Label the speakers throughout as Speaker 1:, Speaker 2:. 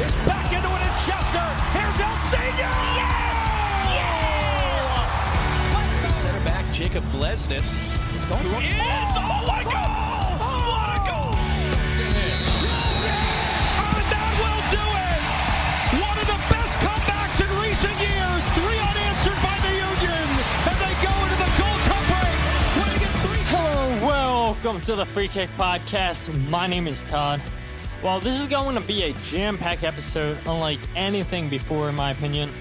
Speaker 1: Is back into it in Chester. Here's El Senior. Yes! Yes!
Speaker 2: The center back, Jacob Glesnes, is going for it.
Speaker 1: Oh my God! What a goal! And that will do it! One of the best comebacks in recent years. 3 unanswered by the Union. And they go into the Gold Cup break, winning it 3.
Speaker 3: Hello, welcome to the Free Kick Podcast. My name is Todd. Well, this is going to be a jam-packed episode, unlike anything before, in my opinion.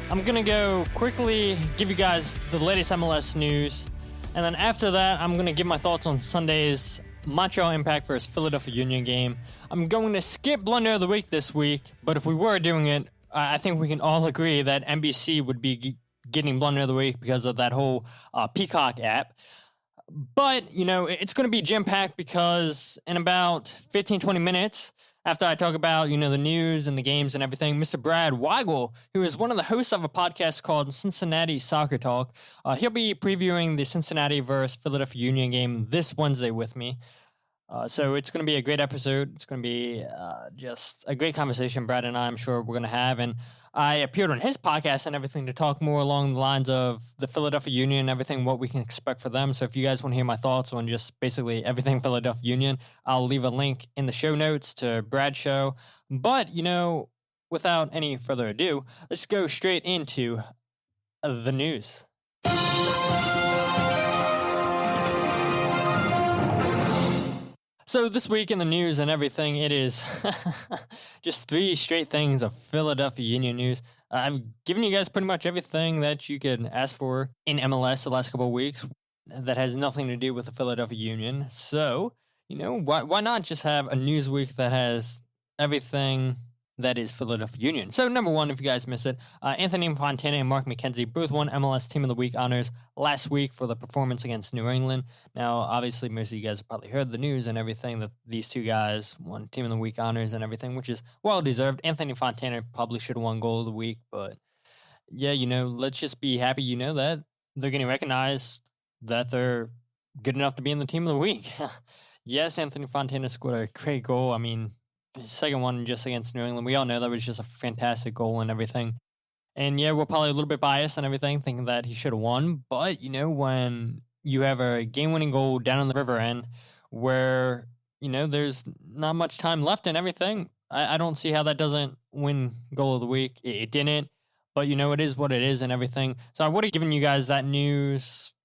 Speaker 3: I'm going to go quickly give you guys the latest MLS news, and then after that, I'm going to give my thoughts on Sunday's Montreal Impact versus Philadelphia Union game. I'm going to skip Blunder of the Week this week, but if we were doing it, I think we can all agree that NBC would be getting Blunder of the Week because of that whole Peacock app. But, you know, it's going to be jam-packed because in about 15-20 minutes, after I talk about, you know, the news and the games and everything, Mr. Brad Weigel, who is one of the hosts of a podcast called Cincinnati Soccer Talk, he'll be previewing the Cincinnati versus Philadelphia Union game this Wednesday with me. So it's going to be a great episode. It's going to be just a great conversation Brad and I, I'm sure we're going to have. And I appeared on his podcast and everything to talk more along the lines of the Philadelphia Union and everything, what we can expect for them. So if you guys want to hear my thoughts on just basically everything Philadelphia Union, I'll leave a link in the show notes to Brad's show. But, you know, without any further ado, let's go straight into the news. So this week in the news and everything, it is just 3 straight things of Philadelphia Union news. I've given you guys pretty much everything that you could ask for in MLS the last couple of weeks that has nothing to do with the Philadelphia Union. So, you know, why not just have a news week that has everything that is Philadelphia Union? So, number one, if you guys missed it, Anthony Fontana and Mark McKenzie both won MLS Team of the Week honors last week for the performance against New England. Now, obviously, most of you guys have probably heard the news and everything that these two guys won Team of the Week honors and everything, which is well-deserved. Anthony Fontana probably should have won Goal of the Week, but yeah, you know, let's just be happy, you know, that they're getting recognized, that they're good enough to be in the Team of the Week. Yes, Anthony Fontana scored a great goal. I mean, second one just against New England. We all know that was just a fantastic goal and everything. And yeah, we're probably a little bit biased and everything, thinking that he should have won. But, you know, when you have a game-winning goal down on the river end where, you know, there's not much time left and everything, I don't see how that doesn't win Goal of the Week. It didn't. But, you know, it is what it is and everything. So I would have given you guys that news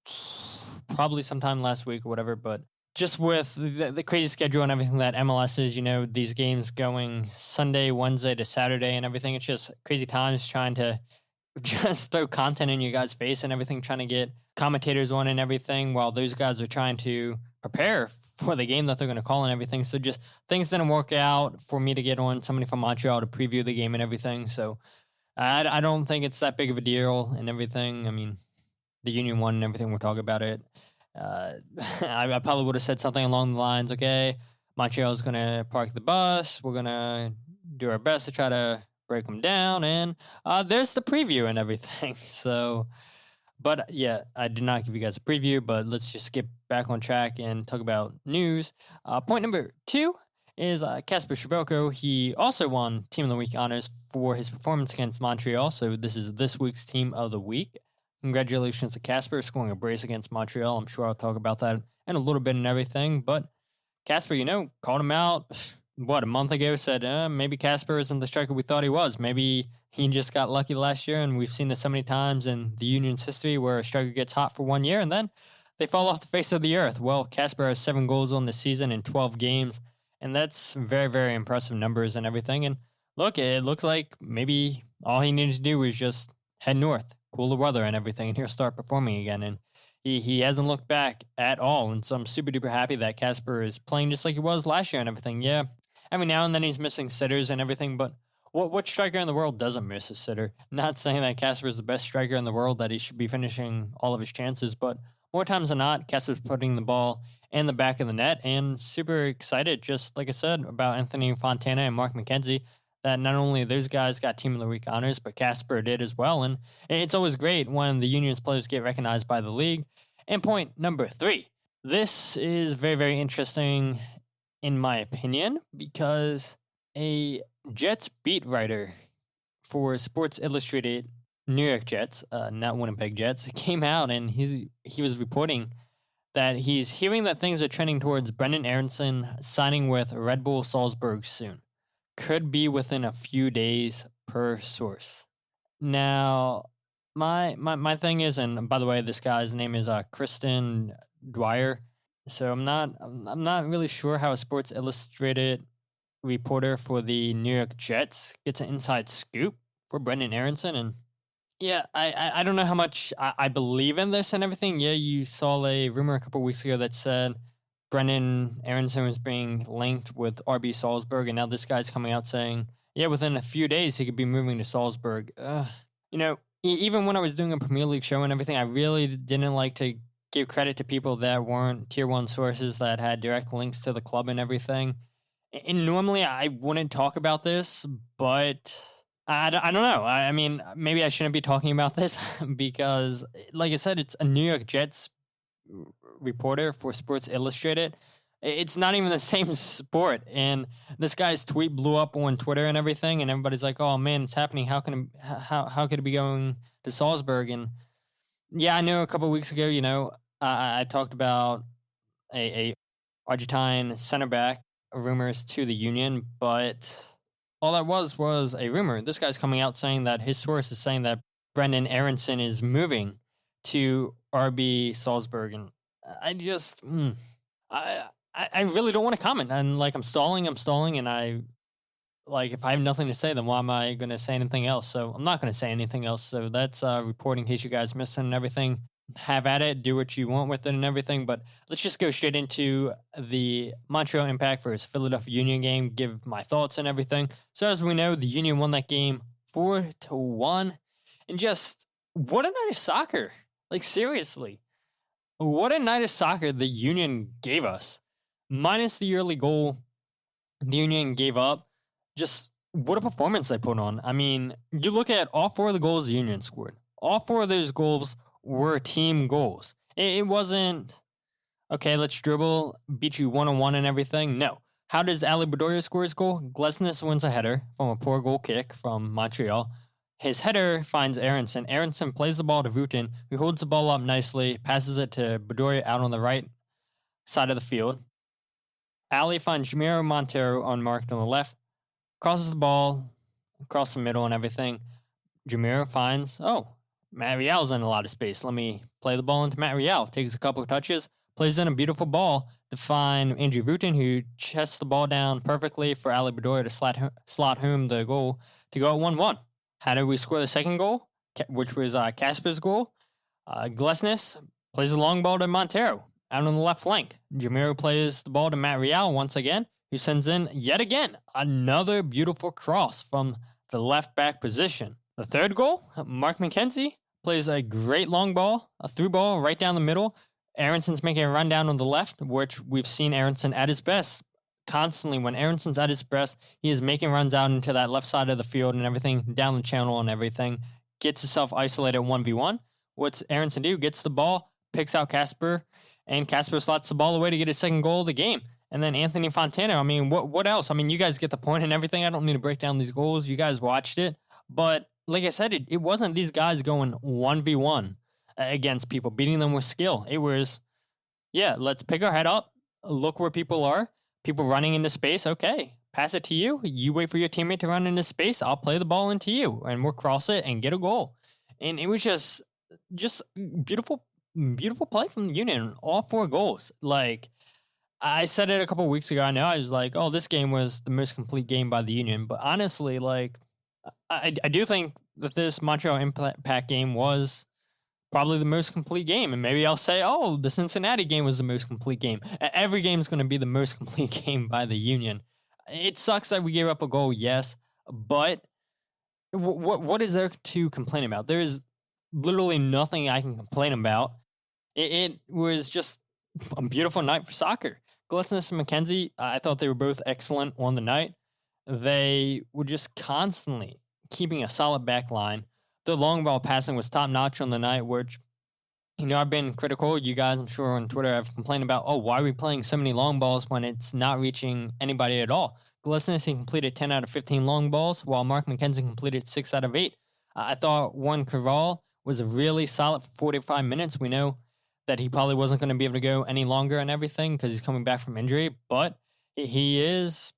Speaker 3: probably sometime last week or whatever, but just with the crazy schedule and everything that MLS is, you know, these games going Sunday, Wednesday to Saturday and everything, it's just crazy times trying to just throw content in your guys' face and everything, trying to get commentators on and everything while those guys are trying to prepare for the game that they're going to call and everything. So just things didn't work out for me to get on somebody from Montreal to preview the game and everything. So I don't think it's that big of a deal and everything. I mean, the Union won and everything, we're talking about it. I probably would have said something along the lines, okay, Montreal's going to park the bus. We're going to do our best to try to break them down. And there's the preview and everything. So, but yeah, I did not give you guys a preview, but let's just get back on track and talk about news. Point number 2 is Kacper Przybyłko. He also won Team of the Week honors for his performance against Montreal. So this is this week's Team of the Week. Congratulations to Kacper scoring a brace against Montreal. I'm sure I'll talk about that in a little bit and everything. But Kacper, you know, called him out, a month ago, said maybe Kacper isn't the striker we thought he was. Maybe he just got lucky last year, and we've seen this so many times in the Union's history where a striker gets hot for 1 year and then they fall off the face of the earth. Well, Kacper has 7 goals on the season in 12 games, and that's very, very impressive numbers and everything. And look, it looks like maybe all he needed to do was just head north, cool the weather and everything, and he'll start performing again. And he hasn't looked back at all. And so I'm super duper happy that Kacper is playing just like he was last year and everything. Yeah, every now and then he's missing sitters and everything, but what striker in the world doesn't miss a sitter? Not saying that Kacper is the best striker in the world, that he should be finishing all of his chances, but more times than not, Kacper's putting the ball in the back of the net, and super excited, just like I said, about Anthony Fontana and Mark McKenzie, that not only those guys got Team of the Week honors, but Kacper did as well. And it's always great when the Union's players get recognized by the league. And point number 3. This is very, very interesting in my opinion, because a Jets beat writer for Sports Illustrated New York Jets, not Winnipeg Jets, came out and he was reporting that he's hearing that things are trending towards Brenden Aaronson signing with Red Bull Salzburg soon. Could be within a few days per source. Now, my thing is, and by the way, this guy's name is Kristen Dwyer. So I'm not really sure how a Sports Illustrated reporter for the New York Jets gets an inside scoop for Brenden Aaronson. And yeah, I don't know how much I believe in this and everything. Yeah, you saw a rumor a couple weeks ago that said Brenden Aaronson was being linked with RB Salzburg, and now this guy's coming out saying, yeah, within a few days he could be moving to Salzburg. Even when I was doing a Premier League show and everything, I really didn't like to give credit to people that weren't tier 1 sources that had direct links to the club and everything. And normally I wouldn't talk about this, but I don't know. I mean, maybe I shouldn't be talking about this because, like I said, it's a New York Jets reporter for Sports Illustrated. It's not even the same sport. And this guy's tweet blew up on Twitter and everything, and everybody's like, oh man, it's happening. How could it be going to Salzburg? And yeah, I know a couple of weeks ago, I talked about a Argentine center back rumors to the Union, but all that was a rumor. This guy's coming out saying that his source is saying that Brenden Aaronson is moving to RB Salzburg, and I just I really don't want to comment. And I'm stalling, and if I have nothing to say, then why am I going to say anything else? So I'm not going to say anything else. So that's reporting in case you guys missed it and everything. Have at it, do what you want with it and everything. But let's just go straight into the Montreal Impact versus Philadelphia Union game, give my thoughts and everything. So as we know, the Union won that game 4-1. And just, what a night of soccer. Seriously. What a night of soccer the Union gave us. Minus the early goal the Union gave up. Just what a performance they put on. I mean, you look at all 4 of the goals the Union scored. All 4 of those goals were team goals. It wasn't, okay, let's dribble, beat you 1-on-1 and everything. No. How does Ali Bedoya score his goal? Glesnes wins a header from a poor goal kick from Montreal. His header finds Aaronson. Aaronson plays the ball to Wooten, who holds the ball up nicely, passes it to Bedoya out on the right side of the field. Ali finds Jamiro Montero unmarked on the left, crosses the ball across the middle and everything. Jamiro finds, Matt Real's in a lot of space. Let me play the ball into Matt Real. Takes a couple of touches, plays in a beautiful ball to find Andrew Wooten, who chests the ball down perfectly for Ali Bedoya to slot home the goal to go at 1-1. How did we score the second goal, which was Kacper's goal? Glesnes plays a long ball to Montero out on the left flank. Jamiro plays the ball to Matt Real once again, who sends in, yet again, another beautiful cross from the left back position. The third goal, Mark McKenzie plays a great long ball, a through ball right down the middle. Aaronson's making a run down on the left, which we've seen Aaronson at his best constantly. When Aaronson's at his best, he is making runs out into that left side of the field and everything, down the channel and everything. Gets himself isolated 1v1. What's Aaronson do? Gets the ball, picks out Kacper, and Kacper slots the ball away to get his second goal of the game. And then Anthony Fontana, I mean, what else? I mean, you guys get the point and everything. I don't need to break down these goals. You guys watched it. But like I said, it wasn't these guys going 1v1 against people, beating them with skill. It was, let's pick our head up, look where people are, people running into space. Okay, pass it to you. You wait for your teammate to run into space. I'll play the ball into you, and we'll cross it and get a goal. And it was just beautiful play from the Union. All 4 goals. I said it a couple of weeks ago. I know I was like, this game was the most complete game by the Union. But honestly, I do think that this Montreal Impact game was probably the most complete game. And maybe I'll say, the Cincinnati game was the most complete game. Every game is going to be the most complete game by the Union. It sucks that we gave up a goal, yes. But what is there to complain about? There is literally nothing I can complain about. It was just a beautiful night for soccer. Glesnes and McKenzie, I thought they were both excellent on the night. They were just constantly keeping a solid back line. The long ball passing was top-notch on the night, which, I've been critical. You guys, I'm sure, on Twitter have complained about, why are we playing so many long balls when it's not reaching anybody at all? Glesnes, he completed 10 out of 15 long balls, while Mark McKenzie completed 6 out of 8. I thought Warren Carvalho was really solid for 45 minutes. We know that he probably wasn't going to be able to go any longer and everything because he's coming back from injury, but he is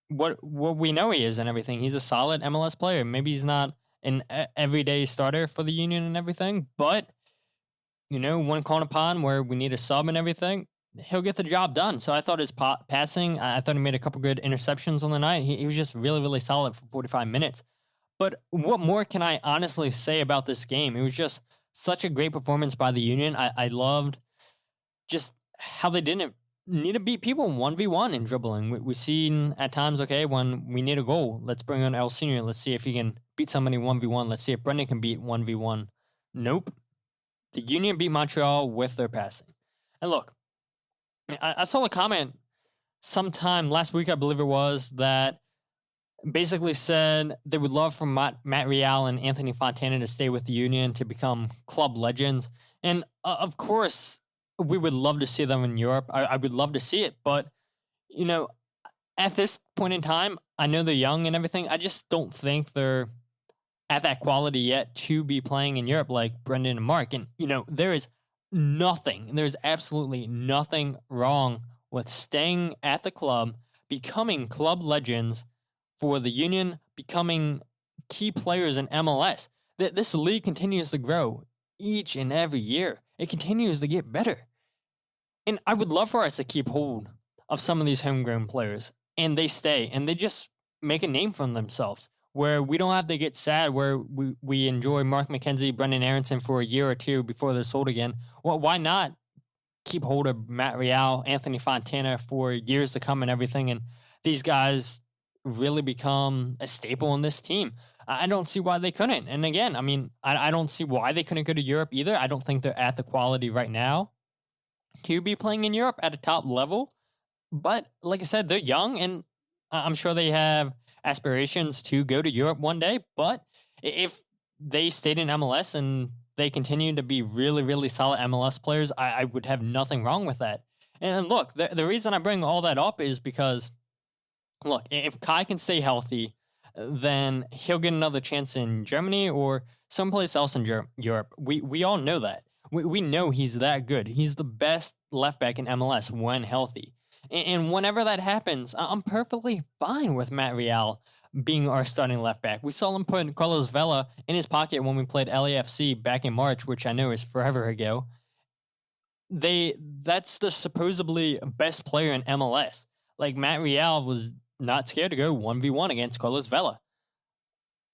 Speaker 3: what we know he is and everything. He's a solid MLS player. Maybe he's not an everyday starter for the Union and everything, but when called upon where we need a sub and everything, he'll get the job done. So I thought his passing, I thought he made a couple good interceptions on the night. He was just really, really solid for 45 minutes. But what more can I honestly say about this game? It was just such a great performance by the Union. I loved just how they didn't need to beat people 1v1 in dribbling. We've seen at times, okay, when we need a goal, let's bring on El Senior. Let's see if he can beat somebody 1v1. Let's see if Brenden can beat 1v1. Nope. The Union beat Montreal with their passing. And look, I saw a comment sometime last week, I believe it was, that basically said they would love for Matt Real and Anthony Fontana to stay with the Union to become club legends. And of course, we would love to see them in Europe. I would love to see it. But, at this point in time, I know they're young and everything. I just don't think they're at that quality yet to be playing in Europe like Brenden and Mark. And, there's absolutely nothing wrong with staying at the club, becoming club legends for the Union, becoming key players in MLS. This league continues to grow each and every year. It continues to get better. And I would love for us to keep hold of some of these homegrown players, and they stay, and they just make a name for themselves, where we don't have to get sad, where we enjoy Mark McKenzie, Brenden Aaronson for a year or two before they're sold again. Well, why not keep hold of Matt Real, Anthony Fontana for years to come and everything, and these guys really become a staple in this team? I don't see why they couldn't. And again, I don't see why they couldn't go to Europe either. I don't think they're at the quality right now to be playing in Europe at a top level. But like I said, they're young, and I'm sure they have aspirations to go to Europe one day. But if they stayed in MLS and they continue to be really, really solid MLS players, I would have nothing wrong with that. And look, the reason I bring all that up is because, look, if Kai can stay healthy, then he'll get another chance in Germany or someplace else in Europe. We all know that. We know he's that good. He's the best left back in MLS when healthy. And whenever that happens, I'm perfectly fine with Matt Real being our starting left back. We saw him put Carlos Vela in his pocket when we played LAFC back in March, which I know is forever ago. That's the supposedly best player in MLS. Like, Matt Real was not scared to go 1v1 against Carlos Vela.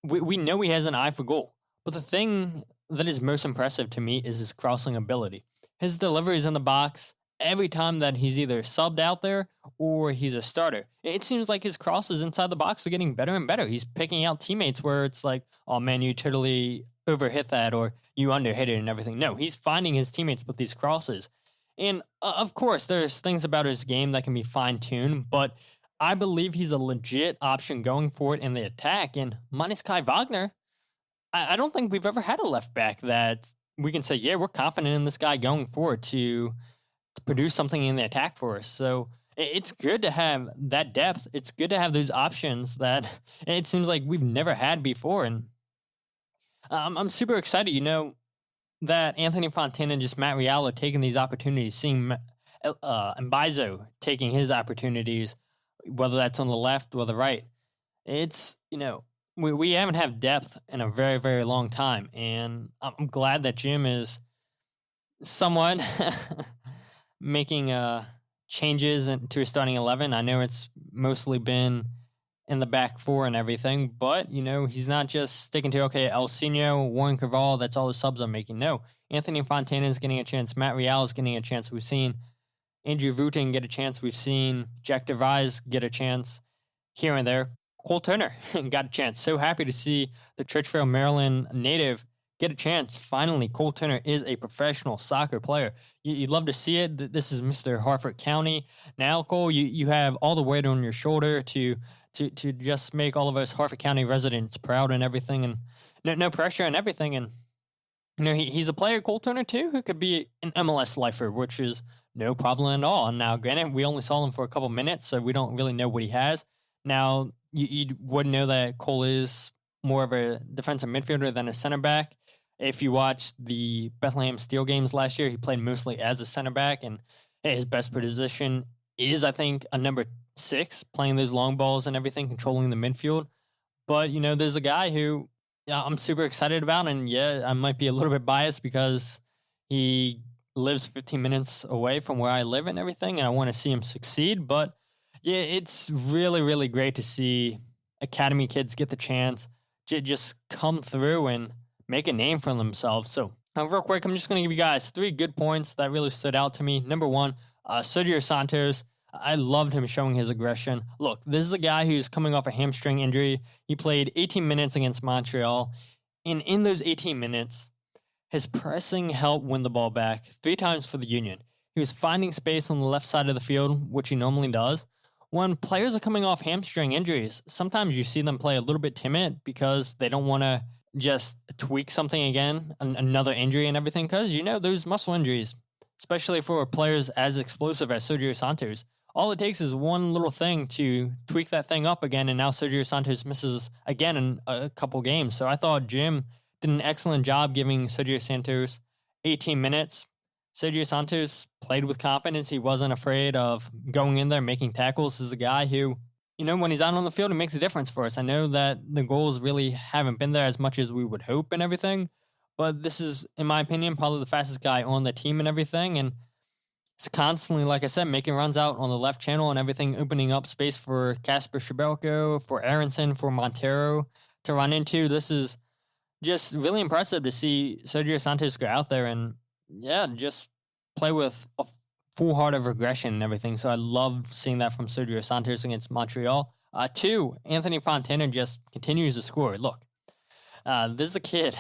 Speaker 3: We know he has an eye for goal. But the thing that is most impressive to me is his crossing ability. His deliveries in the box, every time that he's either subbed out there or he's a starter, it seems like his crosses inside the box are getting better and better. He's picking out teammates where it's like, oh man, you totally overhit that or you underhit it and everything. No, he's finding his teammates with these crosses. And of course, there's things about his game that can be fine-tuned, but I believe he's a legit option going forward in the attack. And minus Kai Wagner, I don't think we've ever had a left back that we can say, yeah, we're confident in this guy going forward to produce something in the attack for us. So it's good to have that depth. It's good to have those options that it seems like we've never had before. And I'm super excited, that Anthony Fontana and just Matt Real are taking these opportunities, seeing Mbaizo taking his opportunities, whether that's on the left or the right. It's, we haven't had depth in a very, very long time. And I'm glad that Jim is somewhat making changes to his starting 11. I know it's mostly been in the back four and everything, but, he's not just sticking to, okay, El Seno, Warren Carvalho, that's all the subs I'm making. No, Anthony Fontana is getting a chance. Matt Real is getting a chance. We've seen Andrew Vutin get a chance. We've seen Jack DeVries get a chance here and there. Cole Turner got a chance. So happy to see the Churchville, Maryland native get a chance. Finally, Cole Turner is a professional soccer player. You'd love to see it. This is Mr. Hartford County. Now, Cole, you have all the weight on your shoulder to just make all of us Hartford County residents proud and everything, and no pressure and everything. And he's a player, Cole Turner, too, who could be an MLS lifer, which is no problem at all. Now, granted, we only saw him for a couple minutes, so we don't really know what he has. Now, you would know that Cole is more of a defensive midfielder than a center back. If you watch the Bethlehem Steel games last year, he played mostly as a center back, and his best position is, I think, a number 6, playing those long balls and everything, controlling the midfield. But, there's a guy who I'm super excited about, and yeah, I might be a little bit biased because he lives 15 minutes away from where I live and everything, and I want to see him succeed. But yeah, it's really, really great to see academy kids get the chance to just come through and make a name for themselves. So real quick, I'm just going to give you guys 3 good points that really stood out to me. Number 1, Sergio Santos. I loved him showing his aggression. Look, this is a guy who's coming off a hamstring injury. He played 18 minutes against Montreal, and in those 18 minutes, his pressing helped win the ball back 3 times for the Union. He was finding space on the left side of the field, which he normally does. When players are coming off hamstring injuries, sometimes you see them play a little bit timid because they don't want to just tweak something again, another injury and everything, because, those muscle injuries, especially for players as explosive as Sergio Santos, all it takes is one little thing to tweak that thing up again, and now Sergio Santos misses again in a couple games. So I thought Jim did an excellent job giving Sergio Santos 18 minutes. Sergio Santos played with confidence. He wasn't afraid of going in there, making tackles. This is a guy who, when he's out on the field, it makes a difference for us. I know that the goals really haven't been there as much as we would hope and everything, but this is, in my opinion, probably the fastest guy on the team and everything, and it's constantly, like I said, making runs out on the left channel and everything, opening up space for Kacper Przybyłko, for Aaronson, for Montero to run into. This is just really impressive to see Sergio Santos go out there and, yeah, just play with a full heart of aggression and everything. So I love seeing that from Sergio Santos against Montreal. 2, Anthony Fontana just continues to score. Look, this is a kid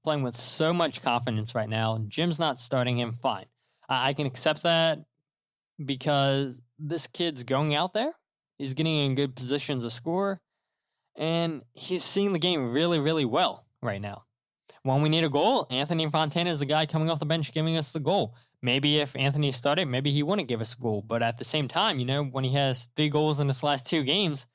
Speaker 3: playing with so much confidence right now. Jim's not starting him, fine. I can accept that because this kid's going out there. He's getting in good positions to score, and he's seeing the game really, really well right now. When we need a goal, Anthony Fontana is the guy coming off the bench giving us the goal. Maybe if Anthony started, maybe he wouldn't give us a goal. But at the same time, when he has 3 goals in his last 2 games,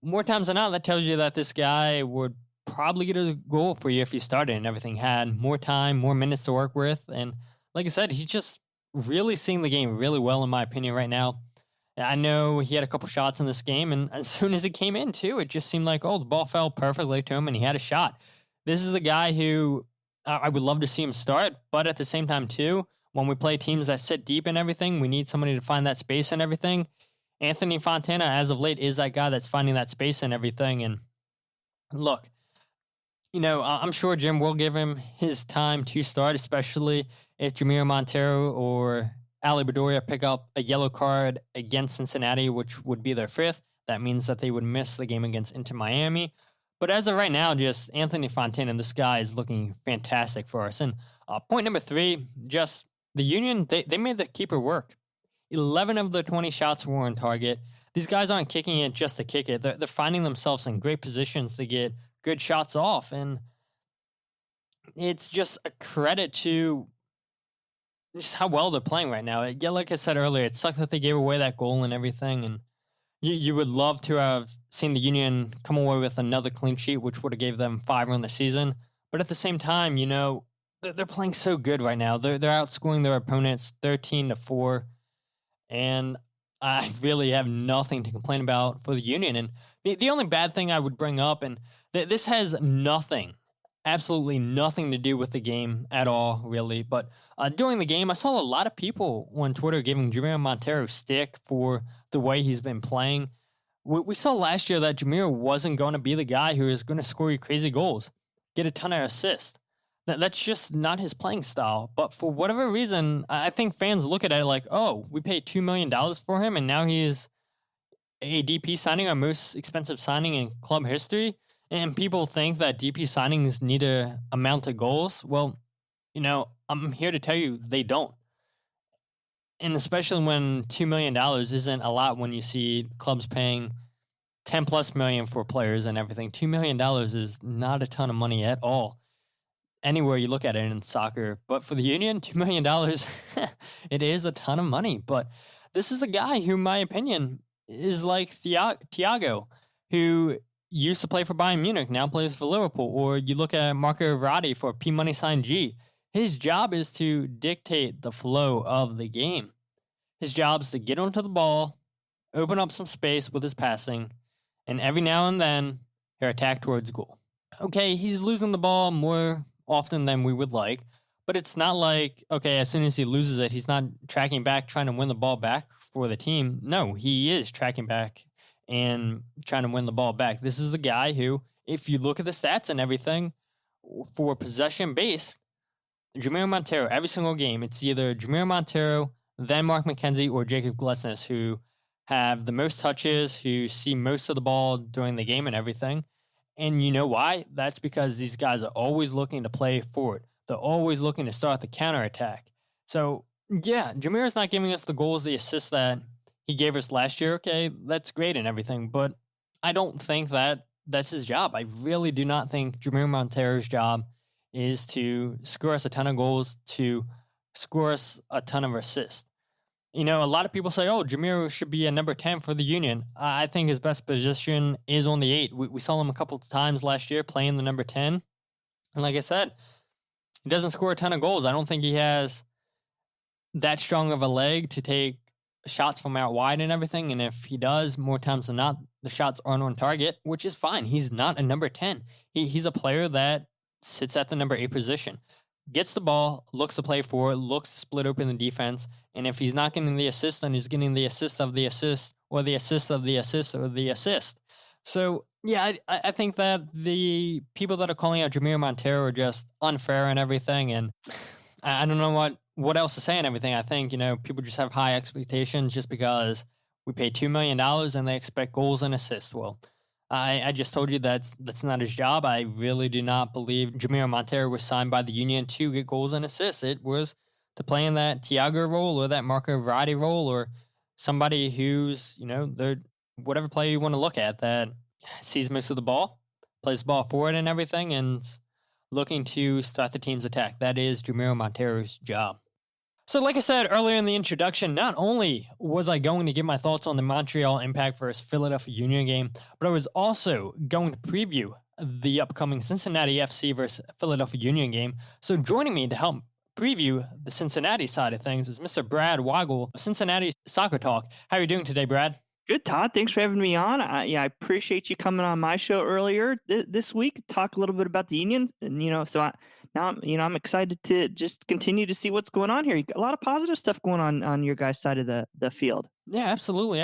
Speaker 3: more times than not, that tells you that this guy would probably get a goal for you if he started and everything, had more time, more minutes to work with, and like I said, he's just really seeing the game really well, in my opinion, right now. I know he had a couple shots in this game, and as soon as it came in, too, it just seemed like, the ball fell perfectly to him, and he had a shot. This is a guy who I would love to see him start, but at the same time, too, when we play teams that sit deep and everything, we need somebody to find that space and everything. Anthony Fontana, as of late, is that guy that's finding that space and everything, and look, I'm sure Jim will give him his time to start, especially if Jamiro Montero or Ali Bedoya pick up a yellow card against Cincinnati, which would be their 5th. That means that they would miss the game against Inter Miami. But as of right now, just Anthony Fontana, this guy is looking fantastic for us. And point number 3, just the Union, they made the keeper work. 11 of the 20 shots were on target. These guys aren't kicking it just to kick it. They're finding themselves in great positions to get good shots off. And it's just a credit to just how well they're playing right now. Yeah, like I said earlier, it sucked that they gave away that goal and everything, and you would love to have seen the Union come away with another clean sheet, which would have gave them 5 on the season. But at the same time, they're playing so good right now. They're outscoring their opponents 13-4, and I really have nothing to complain about for the Union. And the only bad thing I would bring up, and this has absolutely nothing to do with the game at all, really. But during the game, I saw a lot of people on Twitter giving Jamiro Montero stick for the way he's been playing. We saw last year that Jamiro wasn't going to be the guy who is going to score you crazy goals, get a ton of assists. That's just not his playing style. But for whatever reason, I think fans look at it like, we paid $2 million for him, and now he's a DP signing, our most expensive signing in club history. And people think that DP signings need to amount to goals. Well, I'm here to tell you they don't. And especially when $2 million isn't a lot when you see clubs paying $10+ million for players and everything. $2 million is not a ton of money at all. anywhere you look at it in soccer. But for the Union, $2 million, it is a ton of money. But this is a guy who, in my opinion, is like Thiago, who used to play for Bayern Munich, now plays for Liverpool. Or you look at Marco Verratti for P Money Sign G. His job is to dictate the flow of the game. His job is to get onto the ball, open up some space with his passing, and every now and then, he'll attack towards goal. Okay, he's losing the ball more often than we would like, but it's not like, okay, as soon as he loses it, he's not tracking back, trying to win the ball back for the team. No, he is tracking back and trying to win the ball back. This is a guy who, if you look at the stats and everything, for possession-based, Jamiro Monteiro, every single game, it's either Jamiro Monteiro, then Mark McKenzie, or Jacob Glesnes, who have the most touches, who see most of the ball during the game and everything. And you know why? That's because these guys are always looking to play forward. They're always looking to start the counterattack. So, yeah, Jamiro's not giving us the goals, the assists that he gave us last year. Okay, that's great and everything, but I don't think that that's his job. I really do not think Jamiro Monteiro's job is to score us a ton of goals, to score us a ton of assists. You know, a lot of people say, oh, Jamiro should be a number 10 for the Union. I think his best position is on the 8. We saw him a couple of times last year playing the number 10. And like I said, he doesn't score a ton of goals. I don't think he has that strong of a leg to take shots from out wide and everything. And if he does, more times than not, the shots aren't on target, which is fine. He's not a number 10. He's a player that sits at the number 8 position. Gets the ball, looks to play forward, looks to split open the defense, and if he's not getting the assist, then he's getting the assist of the assist, or the assist of the assist, or the assist. So, yeah, I think that the people that are calling out Jamiro Monteiro are just unfair and everything, and I don't know what else to say and everything. I think, you know, people just have high expectations just because we paid $2 million and they expect goals and assists. Well, I just told you that's not his job. I really do not believe Jamiro Monteiro was signed by the Union to get goals and assists. It was to play in that Thiago role or that Marco Verratti role or somebody who's, you know, whatever player you want to look at that sees most of the ball, plays the ball forward and everything, and looking to start the team's attack. That is Jamiro Monteiro's job. So like I said earlier in the introduction, not only was I going to give my thoughts on the Montreal Impact versus Philadelphia Union game, but I was also going to preview the upcoming Cincinnati FC versus Philadelphia Union game. So joining me to help preview the Cincinnati side of things is Mr. Brad Weigel of Cincinnati Soccer Talk. How are you doing today, Brad?
Speaker 4: Good, Todd. Thanks for having me on. I appreciate you coming on my show earlier this week. Talk a little bit about the Union, and I'm excited to just continue to see what's going on here. You got a lot of positive stuff going on your guys' side of the field.
Speaker 3: Yeah, absolutely.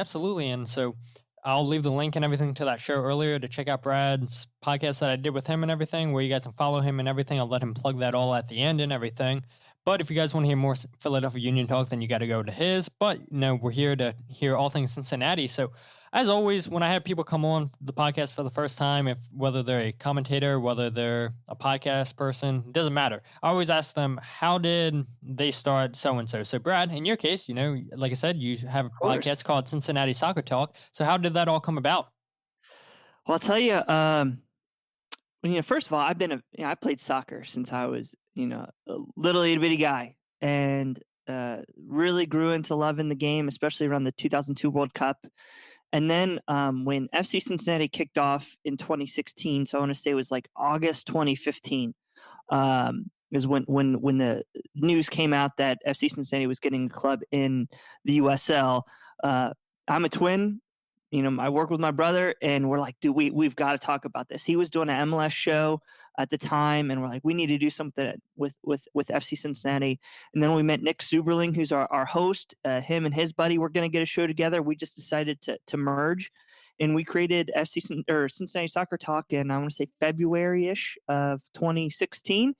Speaker 3: And so I'll leave the link and everything to that show earlier to check out Brad's podcast that I did with him and everything, where you guys can follow him and everything. I'll let him plug that all at the end and everything. But if you guys want to hear more Philadelphia Union talk, then you got to go to his. But, you know, we're here to hear all things Cincinnati. So, as always, when I have people come on the podcast for the first time, whether they're a commentator, whether they're a podcast person, it doesn't matter. I always ask them, how did they start so-and-so? So, Brad, in your case, you know, like I said, you have a podcast called Cincinnati Soccer Talk. So how did that all come about?
Speaker 4: Well, I'll tell you, first of all, I played soccer since I was, a little itty bitty guy, and really grew into loving the game, especially around the 2002 World Cup. And then when FC Cincinnati kicked off in 2016, so I want to say it was like August 2015, is when the news came out that FC Cincinnati was getting a club in the USL. I'm a twin. I work with my brother, and we're like, dude, we've got to talk about this. He was doing an MLS show at the time, and we're like, we need to do something with FC Cincinnati. And then we met Nick Zuberling, who's our host. Him and his buddy were going to get a show together. We just decided to merge, and we created Cincinnati Soccer Talk in, I want to say, February-ish of 2016.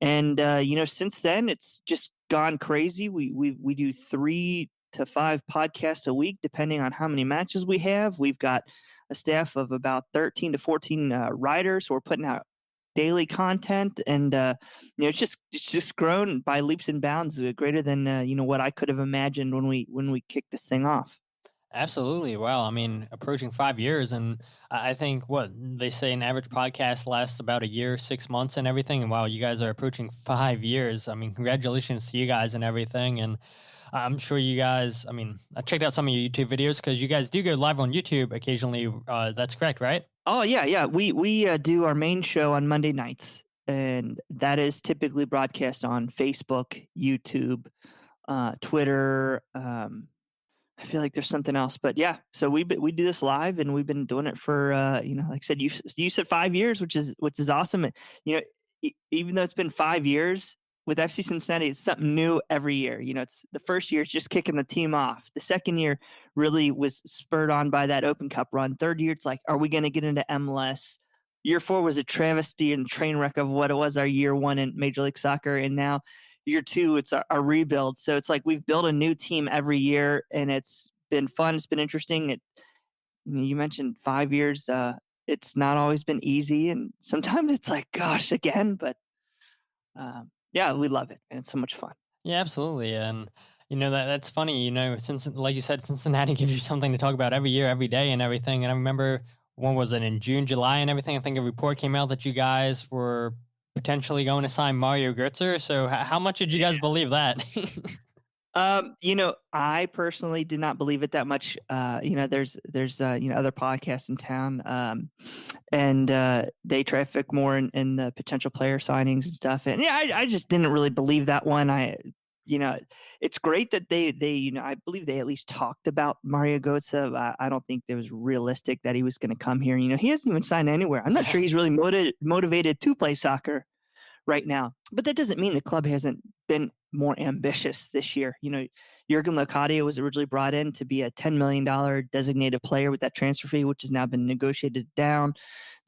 Speaker 4: And since then, it's just gone crazy. We do 3 to 5 podcasts a week, depending on how many matches we have. We've got a staff of about 13 to 14 writers who are putting out daily content, and it's just grown by leaps and bounds, greater than what I could have imagined when we kicked this thing off.
Speaker 3: Absolutely. Wow. I mean, approaching 5 years, and I think what they say an average podcast lasts about a year, 6 months, and everything. And wow, you guys are approaching 5 years. I mean, congratulations to you guys and everything. And I'm sure you guys. I mean, I checked out some of your YouTube videos because you guys do go live on YouTube occasionally. That's correct, right?
Speaker 4: Oh yeah. We do our main show on Monday nights, and that is typically broadcast on Facebook, YouTube, Twitter. I feel like there's something else, but yeah. So we do this live, and we've been doing it for like I said, you said 5 years, which is awesome. And, even though it's been 5 years with FC Cincinnati, it's something new every year. It's the first year, it's just kicking the team off. The second year really was spurred on by that Open Cup run. Third year, it's like, are we going to get into MLS? Year 4 was a travesty and train wreck of what it was our year 1 in Major League Soccer, and now year 2, it's our rebuild. So it's like we've built a new team every year, and it's been fun. It's been interesting. You mentioned 5 years. It's not always been easy, and sometimes it's like, gosh, again. But yeah, we love it, and it's so much fun.
Speaker 3: Yeah, absolutely. And that's funny. Since, like you said, Cincinnati gives you something to talk about every year, every day, and everything. And I remember, when was it, in June, July, and everything? I think a report came out that you guys were potentially going to sign Mario Götze. So how much did you guys believe that?
Speaker 4: I personally did not believe it that much. There's other podcasts in town, and they traffic more in the potential player signings and stuff. And yeah, I just didn't really believe that one. It's great that they I believe they at least talked about Mario Götze. I don't think it was realistic that he was going to come here. He hasn't even signed anywhere. I'm not sure he's really motivated to play soccer right now. But that doesn't mean the club hasn't been more ambitious this year. Jurgen Locadia was originally brought in to be a $10 million designated player with that transfer fee, which has now been negotiated down.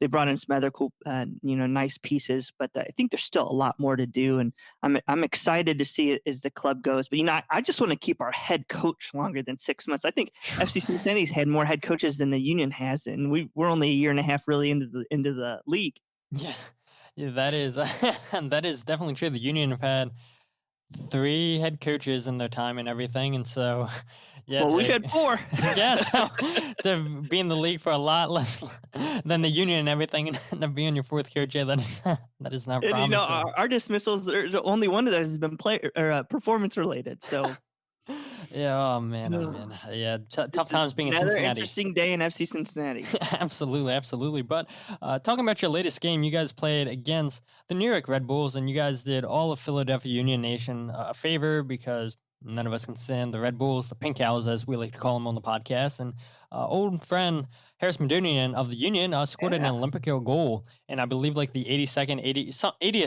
Speaker 4: They brought in some other cool, nice pieces, but I think there's still a lot more to do. And I'm excited to see it as the club goes. But, I just want to keep our head coach longer than 6 months. I think FC Cincinnati's had more head coaches than the Union has, and we're only a year and a half really into the league.
Speaker 3: Yeah, that is that is definitely true. The Union have had 3 head coaches in their time and everything, and so yeah.
Speaker 4: Well, we've had 4.
Speaker 3: Yeah, so to be in the league for a lot less than the Union and everything, and end up being your 4th coach, yeah, that is not promising.
Speaker 4: And, our dismissals, there's only one of those has been performance related. So.
Speaker 3: Yeah, oh man. Yeah, tough times being in Cincinnati.
Speaker 4: Another interesting day in FC Cincinnati.
Speaker 3: Absolutely. But talking about your latest game, you guys played against the New York Red Bulls, and you guys did all of Philadelphia Union Nation a favor, because none of us can stand the Red Bulls, the Pink Owls, as we like to call them on the podcast. And old friend Harris Madunian of the Union scored an Olympico goal, and I believe like the 80th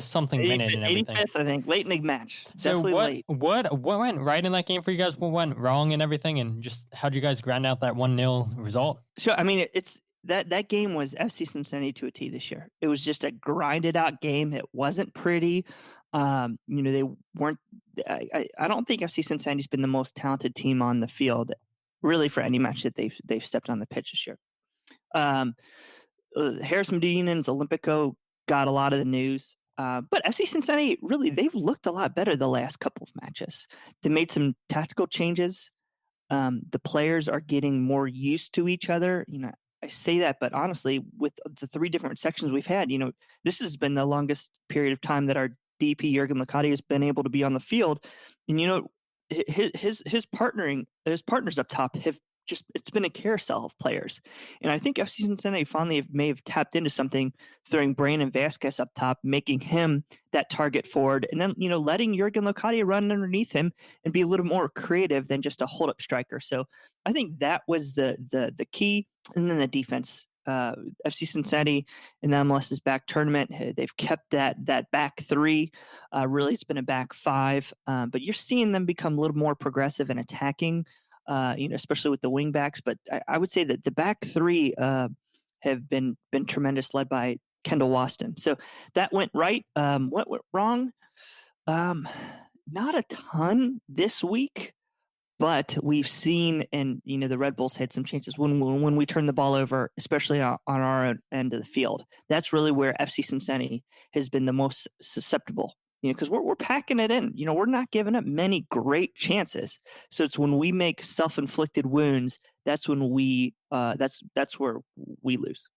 Speaker 3: something minute and everything.
Speaker 4: 85th, I think, late in the match.
Speaker 3: So
Speaker 4: late.
Speaker 3: what went right in that game for you guys? What went wrong and everything? And just how'd you guys grind out that 1-0 result?
Speaker 4: Sure. I mean, it's that game was FC Cincinnati to a T this year. It was just a grinded out game. It wasn't pretty. They weren't. I don't think FC Cincinnati's been the most talented team on the field, really, for any match that they've stepped on the pitch this year. Harris Medina's Olympico got a lot of the news, but FC Cincinnati, really, they've looked a lot better the last couple of matches. They made some tactical changes. The players are getting more used to each other. I say that, but honestly, with the 3 different sections we've had, this has been the longest period of time that our DP Jurgen Locadia has been able to be on the field. And his partners up top have it's been a carousel of players. And I think FC Cincinnati finally may have tapped into something, throwing Brandon Vasquez up top, making him that target forward, and then letting Jurgen Locadia run underneath him and be a little more creative than just a hold up striker. So I think that was the key. And then the defense. FC Cincinnati in the MLS's back tournament, they've kept that back 3. Really, it's been a back 5, but you're seeing them become a little more progressive and attacking, especially with the wing backs. But I would say that the back 3 have been tremendous, led by Kendall Waston. So that went right. What went wrong? Not a ton this week. But we've seen, and the Red Bulls had some chances when we turn the ball over, especially on our end of the field. That's really where FC Cincinnati has been the most susceptible because we're packing it in. We're not giving up many great chances. So it's when we make self-inflicted wounds, that's when that's where we lose.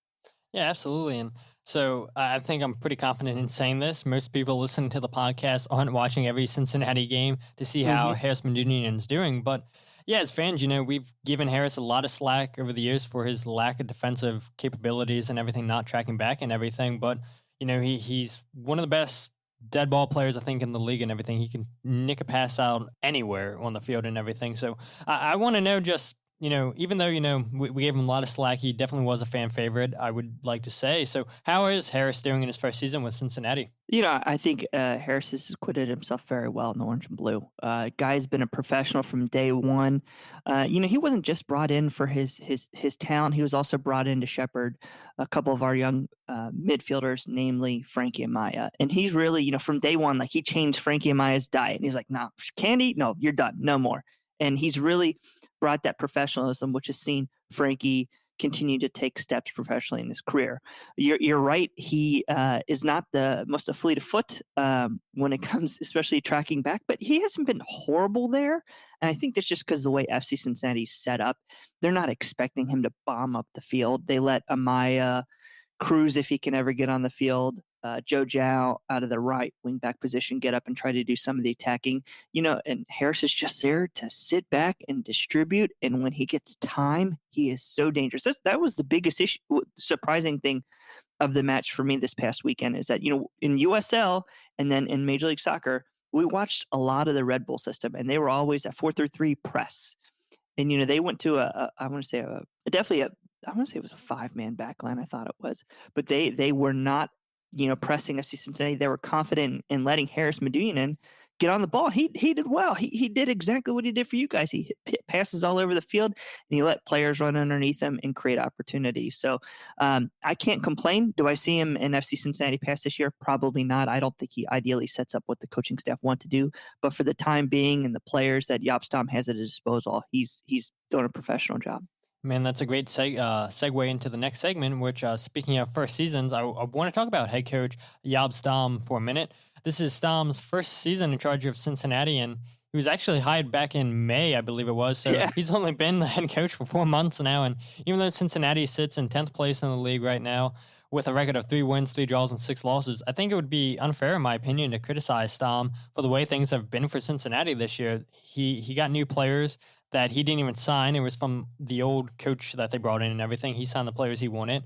Speaker 3: Yeah, absolutely. And so I think I'm pretty confident in saying this. Most people listening to the podcast aren't watching every Cincinnati game to see how Harris Medunjanin's doing. But yeah, as fans, we've given Harris a lot of slack over the years for his lack of defensive capabilities and everything, not tracking back and everything. But, he's one of the best dead ball players, I think, in the league and everything. He can nick a pass out anywhere on the field and everything. So I want to know just, even though, we gave him a lot of slack, he definitely was a fan favorite, I would like to say. So how is Harris doing in his first season with Cincinnati?
Speaker 4: I think Harris has acquitted himself very well in the orange and blue. Guy's been a professional from day one. He wasn't just brought in for his talent. He was also brought in to shepherd a couple of our young midfielders, namely Frankie Amaya. And he's really, from day one, like he changed Frankie Amaya's diet. And he's like, nah, candy? No, you're done. No more. And he's really brought that professionalism, which has seen Frankie continue to take steps professionally in his career. You're right. He is not the most fleet of foot when it comes, especially tracking back, but he hasn't been horrible there. And I think that's just because the way FC Cincinnati's set up, they're not expecting him to bomb up the field. They let Amaya cruise if he can ever get on the field. Joe Zhao out of the right wing back position, get up and try to do some of the attacking, and Harris is just there to sit back and distribute. And when he gets time, he is so dangerous. That was the biggest issue, surprising thing of the match for me this past weekend is that, in USL and then in Major League Soccer, we watched a lot of the Red Bull system and they were always at 4-3-3 press. And, they went to I want to say it was a 5-man backline. I thought it was, but they were not, pressing FC Cincinnati. They were confident in letting Harris Medunjanin get on the ball. He did well. He did exactly what he did for you guys. He hit passes all over the field and he let players run underneath him and create opportunities. So I can't complain. Do I see him in FC Cincinnati pass this year? Probably not. I don't think he ideally sets up what the coaching staff want to do. But for the time being and the players that Jaap Stam has at his disposal, he's doing a professional job.
Speaker 3: Man, that's a great segue into the next segment, which, speaking of first seasons, I want to talk about head coach Jaap Stam for a minute. This is Stam's first season in charge of Cincinnati, and he was actually hired back in May, I believe it was. So He's only been the head coach for 4 months now, and even though Cincinnati sits in 10th place in the league right now with a record of 3 wins, 3 draws, and 6 losses, I think it would be unfair, in my opinion, to criticize Stam for the way things have been for Cincinnati this year. He got new players that he didn't even sign. It was from the old coach that they brought in and everything. He signed the players he wanted.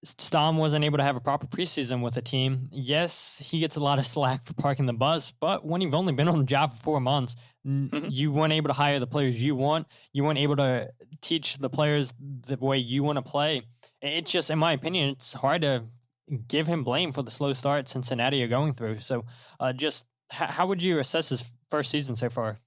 Speaker 3: Stam wasn't able to have a proper preseason with the team. Yes, he gets a lot of slack for parking the bus, but when you've only been on the job for 4 months, you weren't able to hire the players you want. You weren't able to teach the players the way you want to play. It's just, in my opinion, it's hard to give him blame for the slow start Cincinnati are going through. So just how would you assess his first season so far?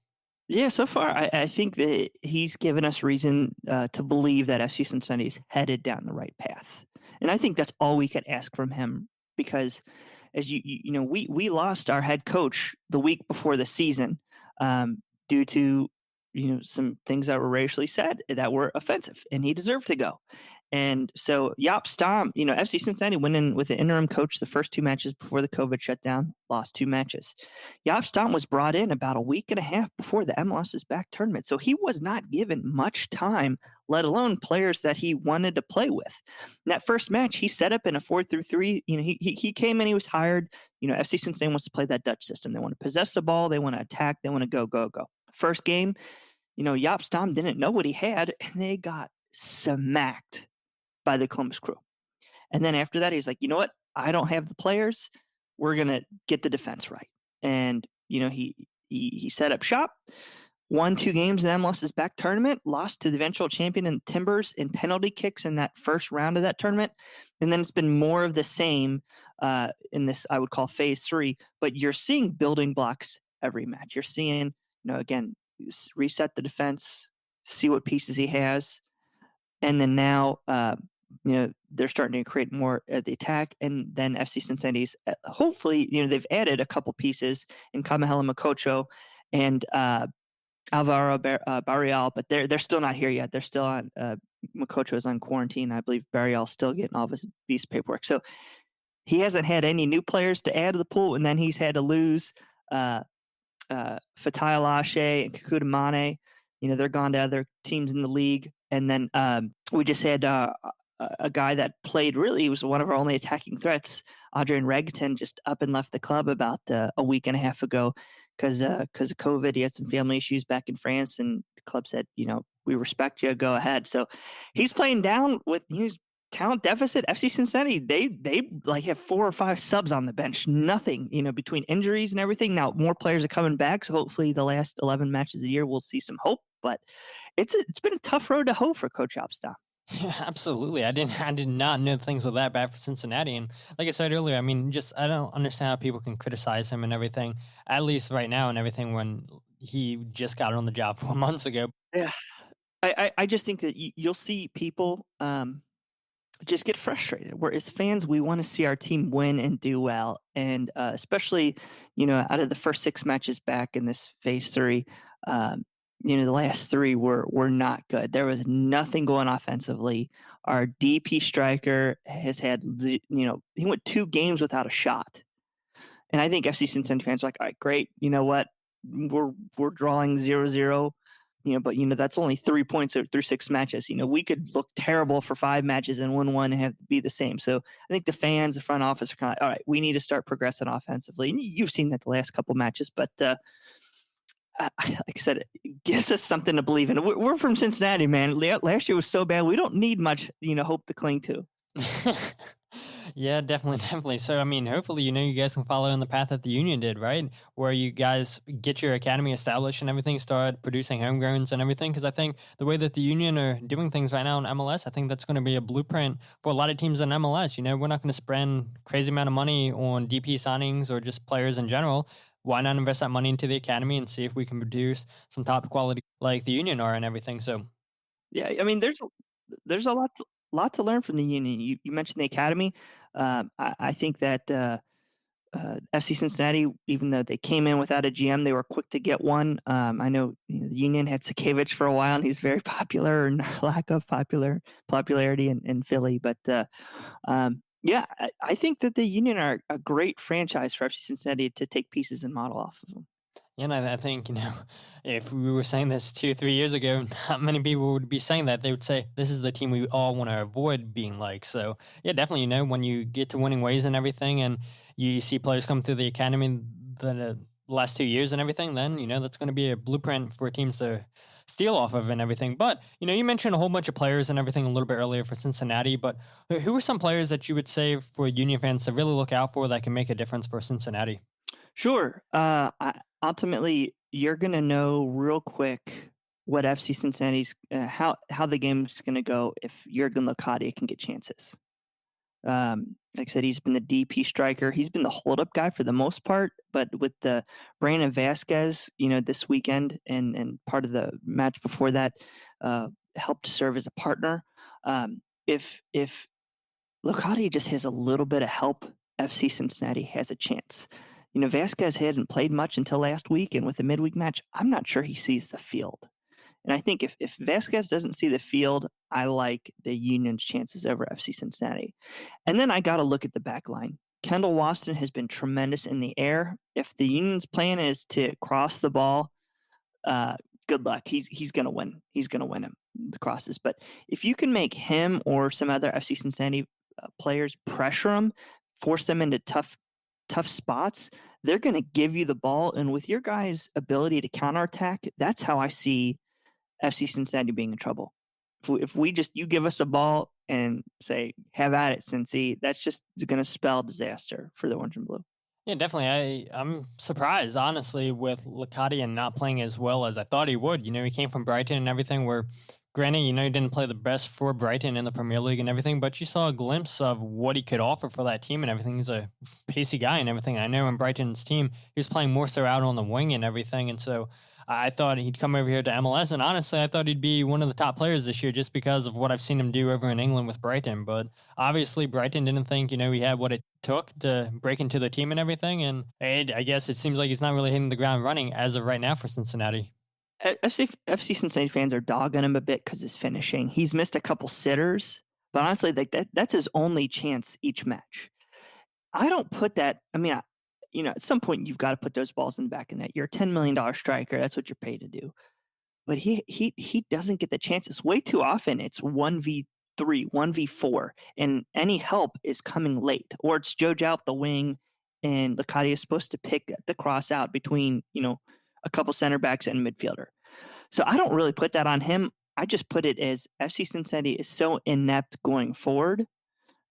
Speaker 4: Yeah, so far, I think that he's given us reason to believe that FC Cincinnati is headed down the right path. And I think that's all we could ask from him because, as we lost our head coach the week before the season due to, some things that were racially said that were offensive, and he deserved to go. And so Jaap Stam, FC Cincinnati went in with an interim coach the first 2 matches before the COVID shutdown, lost 2 matches. Jaap Stam was brought in about a week and a half before the MLS's back tournament. So he was not given much time, let alone players that he wanted to play with. In that first match, he set up in a 4-3-3. He came in, he was hired. FC Cincinnati wants to play that Dutch system. They want to possess the ball. They want to attack. They want to go. First game, Jaap Stam didn't know what he had, and they got smacked by the Columbus Crew. And then after that, he's like, you know what? I don't have the players. We're going to get the defense right. And, he set up shop, won 2 games in the MLS's back tournament, lost to the eventual champion in Timbers in penalty kicks in that first round of that tournament. And then it's been more of the same in this, I would call phase 3, but you're seeing building blocks every match. You're seeing, again, reset the defense, see what pieces he has. And then now, they're starting to create more at the attack. And then FC Cincinnati's, hopefully, they've added a couple pieces in Kamahela Makocho and Alvaro Barrial, but they're still not here yet. They're still on, Makocho is on quarantine. I believe Barrial's still getting all of his visa paperwork. So he hasn't had any new players to add to the pool, and then he's had to lose Fatai Alashe and Kakuta Mane. They're gone to other teams in the league. And then we just had a guy that played he was one of our only attacking threats, Adrian Regton, just up and left the club about a week and a half ago because of COVID. He had some family issues back in France, and the club said, we respect you, go ahead. So he's playing down with talent deficit. FC Cincinnati, they like have 4 or 5 subs on the bench. Nothing, between injuries and everything. Now more players are coming back, so hopefully the last 11 matches of the year we'll see some hope. But it's been a tough road to hoe for Coach Opstam.
Speaker 3: Yeah, absolutely. I did not know things were that bad for Cincinnati. And like I said earlier, I mean, I don't understand how people can criticize him and everything, at least right now and everything, when he just got on the job 4 months ago.
Speaker 4: Yeah. I just think that you'll see people just get frustrated. Where as fans, we want to see our team win and do well. And especially, out of the first 6 matches back in this phase 3, the last 3 were not good. There was nothing going offensively. Our DP striker has had, he went 2 games without a shot. And I think FC Cincinnati fans are like, all right, great. You know what? We're drawing 0-0, but that's only 3 points through 6 matches. We could look terrible for 5 matches and win 1 and have to be the same. So I think the fans, the front office are kind of like, all right, we need to start progressing offensively. And you've seen that the last couple matches, but like I said, it gives us something to believe in. We're from Cincinnati, man. Last year was so bad. We don't need much, hope to cling to.
Speaker 3: Yeah, definitely. So, I mean, hopefully, you guys can follow in the path that the Union did, right? Where you guys get your academy established and everything, start producing homegrowns and everything. Because I think the way that the Union are doing things right now in MLS, I think that's going to be a blueprint for a lot of teams in MLS. We're not going to spend crazy amount of money on DP signings or just players in general. Why not invest that money into the academy and see if we can produce some top quality like the Union are and everything? So,
Speaker 4: yeah, I mean, there's a lot to learn from the Union. You mentioned the academy. I think that FC Cincinnati, even though they came in without a GM, they were quick to get one. I know the Union had Sakevich for a while, and he's very popular, and lack of popularity in Philly. But yeah, I think that the Union are a great franchise for FC Cincinnati to take pieces and model off of them.
Speaker 3: Yeah, and I think, if we were saying this 2-3 years ago, not many people would be saying that. They would say, this is the team we all want to avoid being like. So, yeah, definitely, when you get to winning ways and everything and you see players come through the academy the last 2 years and everything, then, that's going to be a blueprint for teams to steal off of and everything. But, you mentioned a whole bunch of players and everything a little bit earlier for Cincinnati, but who are some players that you would say for Union fans to really look out for that can make a difference for Cincinnati?
Speaker 4: Sure. Ultimately, you're going to know real quick what FC Cincinnati's, how the game's going to go if Jurgen Locadia can get chances. Like I said, he's been the DP striker. He's been the hold-up guy for the most part, but with the Brandon Vasquez, this weekend and part of the match before that, helped serve as a partner. If Locadia just has a little bit of help, FC Cincinnati has a chance. Vasquez hadn't played much until last week, and with the midweek match, I'm not sure he sees the field. And I think if Vasquez doesn't see the field, I like the Union's chances over FC Cincinnati. And then I got to look at the back line. Kendall Waston has been tremendous in the air. If the Union's plan is to cross the ball, good luck. He's going to win. He's going to win the crosses. But if you can make him or some other FC Cincinnati players pressure him, force them into tough spots, they're going to give you the ball. And with your guys' ability to counterattack, that's how I see FC Cincinnati being in trouble. If you give us a ball and say, have at it, Cincy, that's just going to spell disaster for the Orange and Blue.
Speaker 3: Yeah, definitely. I'm surprised, honestly, with Locadia not playing as well as I thought he would. He came from Brighton and everything where, granted, he didn't play the best for Brighton in the Premier League and everything, but you saw a glimpse of what he could offer for that team and everything. He's a pacey guy and everything. I know in Brighton's team, he was playing more so out on the wing and everything, and so I thought he'd come over here to MLS, and honestly, I thought he'd be one of the top players this year just because of what I've seen him do over in England with Brighton. But obviously, Brighton didn't think, he had what it took to break into the team and everything, and I guess it seems like he's not really hitting the ground running as of right now for Cincinnati.
Speaker 4: FC Cincinnati fans are dogging him a bit because his finishing. He's missed a couple sitters, but honestly, that's his only chance each match. I don't put that. I mean, at some point you've got to put those balls in the back of the net. You're a $10 million striker. That's what you're paid to do. But he doesn't get the chances. Way too often it's 1v3, 1v4, and any help is coming late. Or it's Joe out the wing, and Leccadia is supposed to pick the cross out between, a couple center backs and midfielder. So I don't really put that on him. I just put it as FC Cincinnati is so inept going forward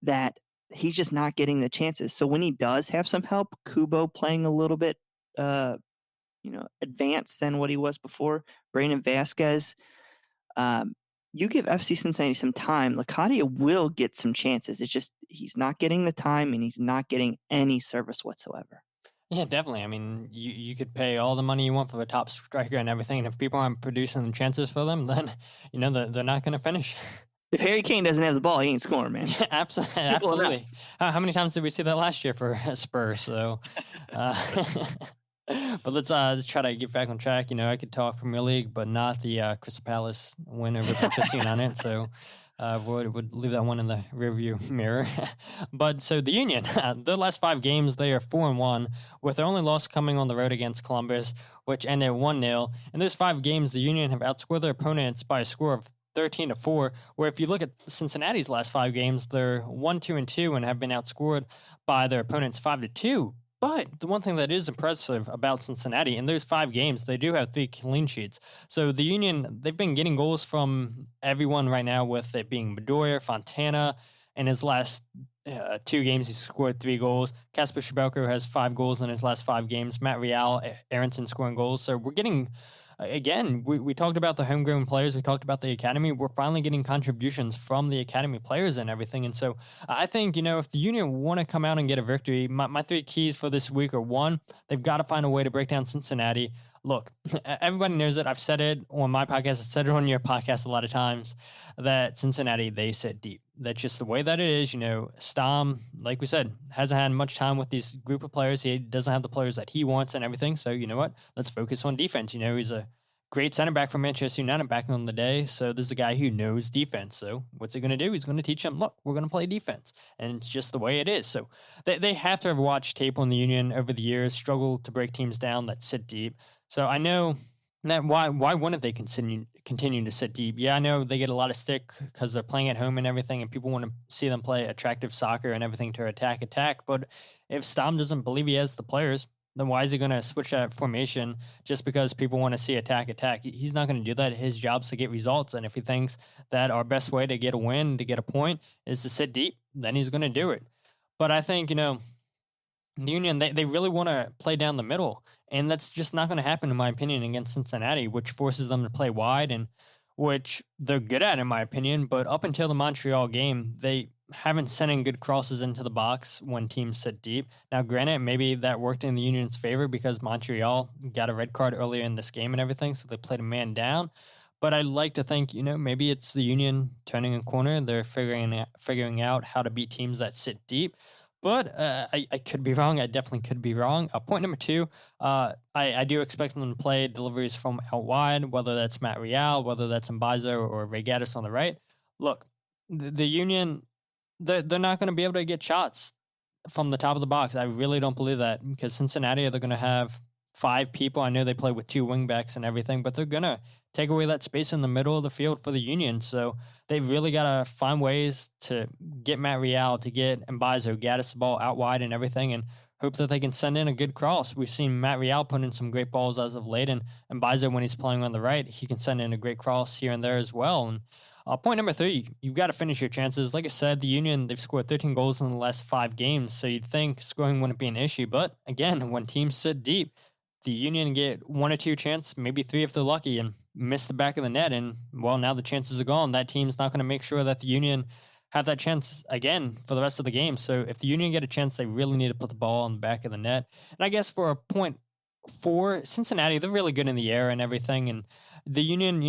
Speaker 4: that he's just not getting the chances. So when he does have some help, Kubo playing a little bit, advanced than what he was before, Brandon Vasquez, you give FC Cincinnati some time, Leccadia will get some chances. It's just he's not getting the time and he's not getting any service whatsoever.
Speaker 3: Yeah, definitely. I mean, you could pay all the money you want for the top striker and everything, and if people aren't producing the chances for them, then they're not going to finish.
Speaker 4: If Harry Kane doesn't have the ball, he ain't scoring, man.
Speaker 3: Absolutely. How many times did we see that last year for Spurs? So, but let's try to get back on track. I could talk Premier League, but not the Crystal Palace win over Manchester United. So. Would leave that one in the rearview mirror. But so the Union, their last 5 games, they are 4-1, with their only loss coming on the road against Columbus, which ended 1-0. In those 5 games, the Union have outscored their opponents by a score of 13-4, where if you look at Cincinnati's last 5 games, they're 1-2-2 and have been outscored by their opponents 5-2. But the one thing that is impressive about Cincinnati, in those 5 games, they do have 3 clean sheets. So the Union, they've been getting goals from everyone right now, with it being Bedoya, Fontana. In his last 2 games, he scored 3 goals. Kacper Przybyłko has 5 goals in his last 5 games. Montreal Aaronson scoring goals. So we're getting... Again, we talked about the homegrown players. We talked about the academy. We're finally getting contributions from the academy players and everything. And so I think, if the Union want to come out and get a victory, my 3 keys for this week are: 1, they've got to find a way to break down Cincinnati. Look, everybody knows it. I've said it on my podcast. I've said it on your podcast a lot of times, that Cincinnati, they sit deep. That's just the way that it is. Stam, like we said, hasn't had much time with these group of players. He doesn't have the players that he wants and everything. So you know what? Let's focus on defense. He's a great center back for Manchester United back on the day. So this is a guy who knows defense. So what's he going to do? He's going to teach them, look, we're going to play defense. And it's just the way it is. So they have to have watched tape on the Union over the years, struggle to break teams down that sit deep. So I know that why wouldn't they continue to sit deep? Yeah, I know they get a lot of stick because they're playing at home and everything, and people want to see them play attractive soccer and everything to attack. But if Stam doesn't believe he has the players, then why is he going to switch that formation just because people want to see attack? He's not going to do that. His job's to get results, and if he thinks that our best way to get a win, to get a point, is to sit deep, then he's going to do it. But I think, the Union, they really want to play down the middle, and that's just not going to happen, in my opinion, against Cincinnati, which forces them to play wide, and which they're good at, in my opinion. But up until the Montreal game, they haven't sent in good crosses into the box when teams sit deep. Now, granted, maybe that worked in the Union's favor because Montreal got a red card earlier in this game and everything, so they played a man down. But I like to think, maybe it's the Union turning a corner. They're figuring out how to beat teams that sit deep. But I could be wrong. I definitely could be wrong. Point number 2, I do expect them to play deliveries from out wide, whether that's Matt Real, whether that's Mbazo or Regatas on the right. Look, the Union, they're not going to be able to get shots from the top of the box. I really don't believe that, because Cincinnati, they're going to have 5 people. I know they play with 2 wingbacks and everything, but they're going to take away that space in the middle of the field for the Union. So they've really got to find ways to get Matt Real, to get Mbazo, Gaddis the ball out wide and everything, and hope that they can send in a good cross. We've seen Matt Real put in some great balls as of late, and Mbazo, when he's playing on the right, he can send in a great cross here and there as well. And point number 3, you've got to finish your chances. Like I said, the Union, they've scored 13 goals in the last 5 games, so you'd think scoring wouldn't be an issue. But again, when teams sit deep, the Union get 1 or 2 chances, maybe 3 if they're lucky, and miss the back of the net. And, well, now the chances are gone. That team's not going to make sure that the Union have that chance again for the rest of the game. So if the Union get a chance, they really need to put the ball on the back of the net. And I guess for a point 4, Cincinnati, they're really good in the air and everything. And the Union,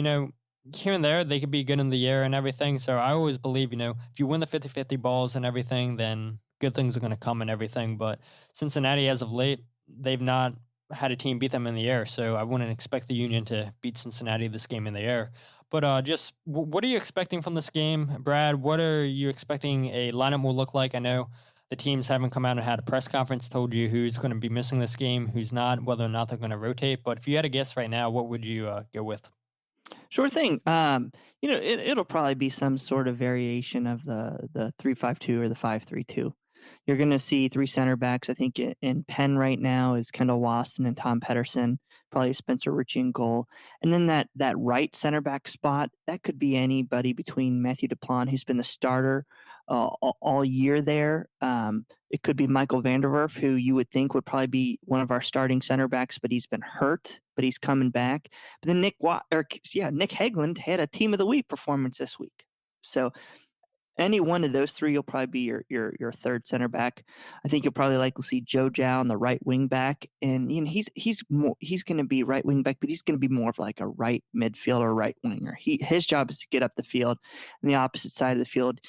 Speaker 3: here and there, they could be good in the air and everything. So I always believe, if you win the 50-50 balls and everything, then good things are going to come and everything. But Cincinnati, as of late, they've not had a team beat them in the air. So I wouldn't expect the Union to beat Cincinnati this game in the air. But just what are you expecting from this game, Brad? What are you expecting a lineup will look like? I know the teams haven't come out and had a press conference, told you who's going to be missing this game, who's not, whether or not they're going to rotate. But if you had a guess right now, what would you go with?
Speaker 4: Sure thing. It'll probably be some sort of variation of the 3-5-2 or the 5-3-2. You're going to see three center backs. I think in Penn right now is Kendall Waston and Tom Pedersen, probably Spencer Ritchie in goal. And then that right center back spot, that could be anybody between Matthew Duplon, who's been the starter all year there. It could be Michael Vanderwerf, who you would think would probably be one of our starting center backs, but he's been hurt, but he's coming back. But then Nick Hegland had a Team of the Week performance this week. So any one of those three will probably be your third center back. I think you'll probably likely see Joe Zhao on the right wing back, and he's going to be right wing back, but he's going to be more of like a right midfielder, right winger. His job is to get up the field, and the opposite side of the field.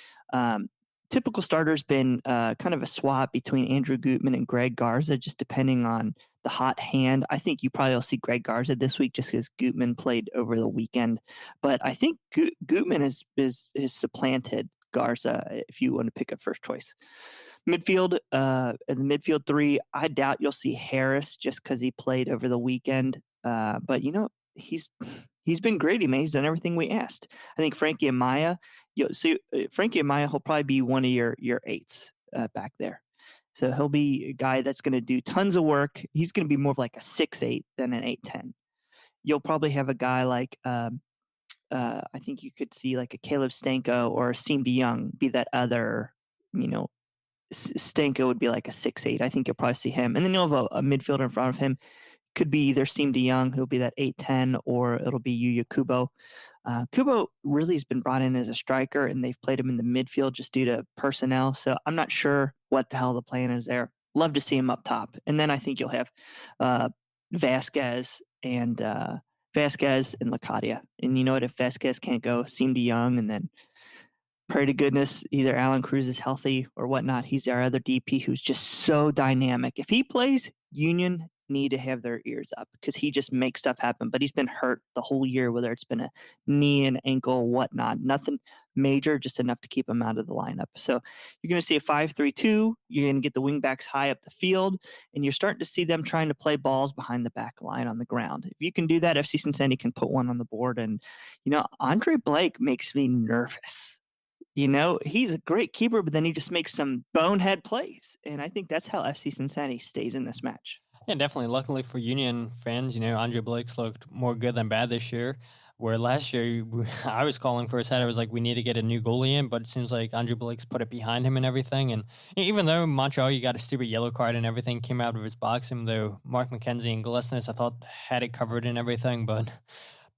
Speaker 4: Typical starter's been kind of a swap between Andrew Gutman and Greg Garza, just depending on the hot hand. I think you probably will see Greg Garza this week just because Gutman played over the weekend, but I think Gutman is supplanted Garza if you want to pick a first choice. Midfield, in the midfield three, I doubt you'll see Harris just because he played over the weekend. But he's been great. He's done everything we asked. I think Frankie Amaya, Frankie Amaya, he'll probably be one of your eights back there. So he'll be a guy that's going to do tons of work. He's going to be more of like a 6'8" than an 8'10". You'll probably have a guy like I think you could see like a Caleb Stanko or a Seem DeYoung be that other, Stanko would be like a 6'8". I think you'll probably see him. And then you'll have a midfielder in front of him. Could be either Seem DeYoung, who'll be that 8'10", or it'll be Yuya Kubo. Kubo really has been brought in as a striker, and they've played him in the midfield just due to personnel. So I'm not sure what the hell the plan is there. Love to see him up top. And then I think you'll have Vasquez and Lacadia. And you know what? If Vasquez can't go, Seem DeYoung, and then pray to goodness either Alan Cruz is healthy or whatnot. He's our other DP who's just so dynamic. If he plays, Union need to have their ears up because he just makes stuff happen. But he's been hurt the whole year, whether it's been a knee and ankle, whatnot. Nothing major, just enough to keep him out of the lineup. So you're going to see a 5-3-2. You're going to get the wing backs high up the field, and you're starting to see them trying to play balls behind the back line on the ground. If you can do that, FC Cincinnati can put one on the board. And, Andre Blake makes me nervous. He's a great keeper, but then he just makes some bonehead plays. And I think that's how FC Cincinnati stays in this match.
Speaker 3: Yeah, definitely. Luckily for Union fans, Andre Blake's looked more good than bad this year. Where last year, I was calling for his head. I was like, we need to get a new goalie in, but it seems like Andre Blake's put it behind him and everything. And even though Montreal, you got a stupid yellow card and everything came out of his box, even though Mark McKenzie and Glesnes, I thought, had it covered and everything, but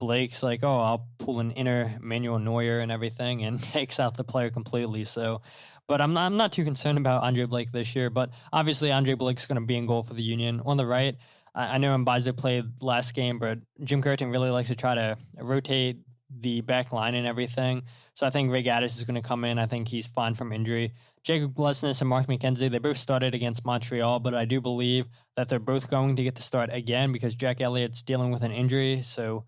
Speaker 3: Blake's like, oh, I'll pull an inner Manuel Neuer and everything and takes out the player completely. So, but I'm not too concerned about Andre Blake this year. But obviously, Andre Blake's going to be in goal for the Union. On the right, I know Mbazo played last game, but Jim Curtin really likes to try to rotate the back line and everything. So I think Ray Gaddis is going to come in. I think he's fine from injury. Jacob Glesnes and Mark McKenzie, they both started against Montreal, but I do believe that they're both going to get the start again because Jack Elliott's dealing with an injury. So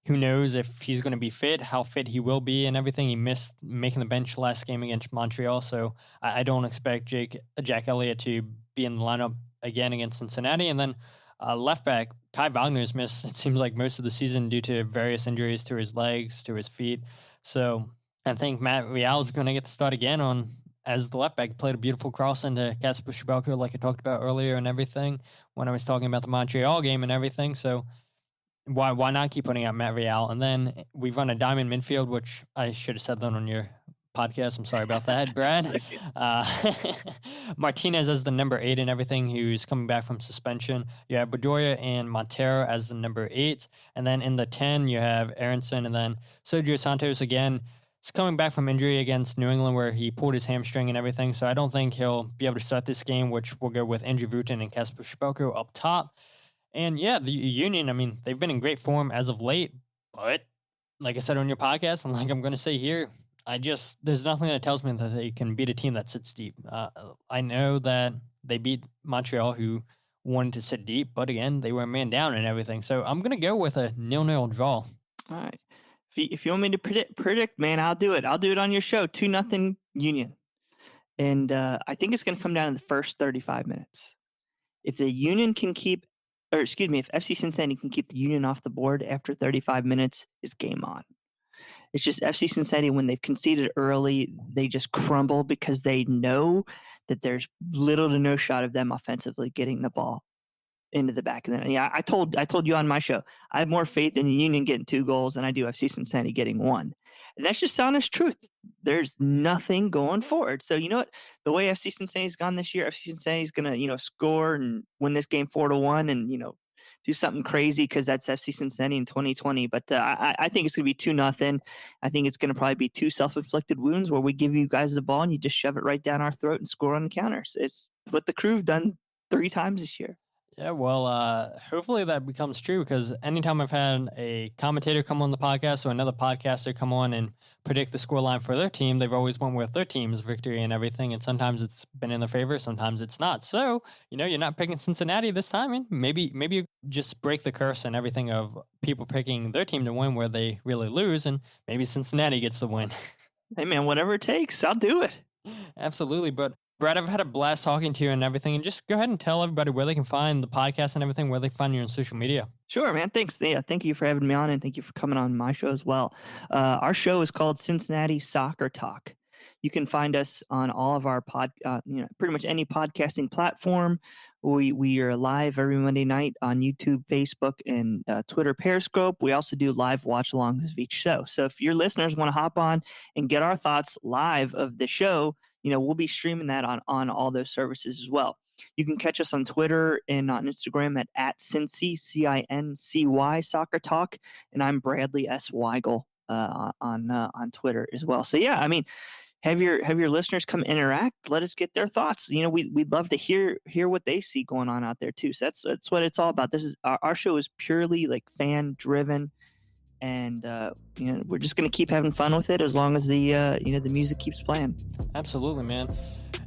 Speaker 3: who knows if he's going to be fit, how fit he will be and everything. He missed making the bench last game against Montreal, so I don't expect Jack Elliott to be in the lineup again against Cincinnati. And then left back, Kai Wagner's missed, it seems like, most of the season due to various injuries to his legs, to his feet. So I think Matt Real is going to get the start again as the left back. Played a beautiful cross into Kacper Przybyłko like I talked about earlier and everything when I was talking about the Montreal game and everything. So why not keep putting out Matt Real? And then we run a diamond midfield, which I should have said that on your podcast. I'm sorry about that, Brad. Martinez as the number 8 and everything, who's coming back from suspension. You have Bedoya and Montero as the number 8. And then in the 10, you have Aaronson. And then Sergio Santos, again, is coming back from injury against New England where he pulled his hamstring and everything. So I don't think he'll be able to start this game, which will go with Andrew Vutin and Kacper Przybyłko up top. And yeah, the Union, I mean, they've been in great form as of late, but like I said on your podcast, and like I'm going to say here, there's nothing that tells me that they can beat a team that sits deep. I know that they beat Montreal, who wanted to sit deep, but again, they were a man down and everything. So I'm going to go with a 0-0 draw.
Speaker 4: All right. If you want me to predict, man, I'll do it. I'll do it on your show. 2-0 Union. And I think it's going to come down to the first 35 minutes. If the Union can keep, or excuse me, if FC Cincinnati can keep the Union off the board after 35 minutes, it's game on. It's just FC Cincinnati, when they've conceded early, they just crumble because they know that there's little to no shot of them offensively getting the ball into the back. And then, yeah, I told you on my show, I have more faith in the Union getting 2 goals than I do FC Cincinnati getting 1. And that's just honest truth. There's nothing going forward. So you know what? The way FC Cincinnati's gone this year, FC Cincinnati's gonna, score and win this game 4-1, and do something crazy because that's FC Cincinnati in 2020. But I think it's gonna be 2-0. I think it's gonna probably be 2 self-inflicted wounds where we give you guys the ball and you just shove it right down our throat and score on the counters. It's what the Crew have done 3 times this year.
Speaker 3: Yeah, well, hopefully that becomes true, because anytime I've had a commentator come on the podcast or another podcaster come on and predict the scoreline for their team, they've always went with their team's victory and everything, and sometimes it's been in their favor, sometimes it's not. So, you're not picking Cincinnati this time, and maybe you just break the curse and everything of people picking their team to win where they really lose, and maybe Cincinnati gets the win.
Speaker 4: Hey, man, whatever it takes, I'll do it.
Speaker 3: Absolutely, but Brad, I've had a blast talking to you and everything, and just go ahead and tell everybody where they can find the podcast and everything, where they can find you on social media.
Speaker 4: Sure, man. Thanks. Yeah, thank you for having me on, and thank you for coming on my show as well. Our show is called Cincinnati Soccer Talk. You can find us on all of our pretty much any podcasting platform. We are live every Monday night on YouTube, Facebook, and Twitter Periscope. We also do live watch-alongs of each show. So if your listeners want to hop on and get our thoughts live of the show, we'll be streaming that on all those services as well. You can catch us on Twitter and on Instagram at Cincy, CINCY Soccer Talk, and I'm Bradley S. Weigel on Twitter as well. So yeah, have your listeners come interact. Let us get their thoughts. We'd love to hear what they see going on out there too. So that's what it's all about. This is our show is purely like fan driven. And we're just gonna keep having fun with it as long as the music keeps playing.
Speaker 3: Absolutely, man.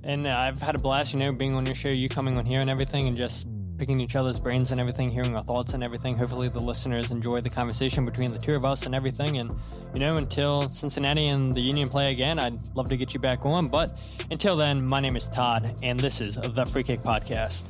Speaker 3: And I've had a blast, being on your show, you coming on here and everything, and just picking each other's brains and everything, hearing our thoughts and everything. Hopefully the listeners enjoy the conversation between the two of us and everything. And until Cincinnati and the Union play again, I'd love to get you back on. But until then, my name is Todd, and this is the Free Kick Podcast.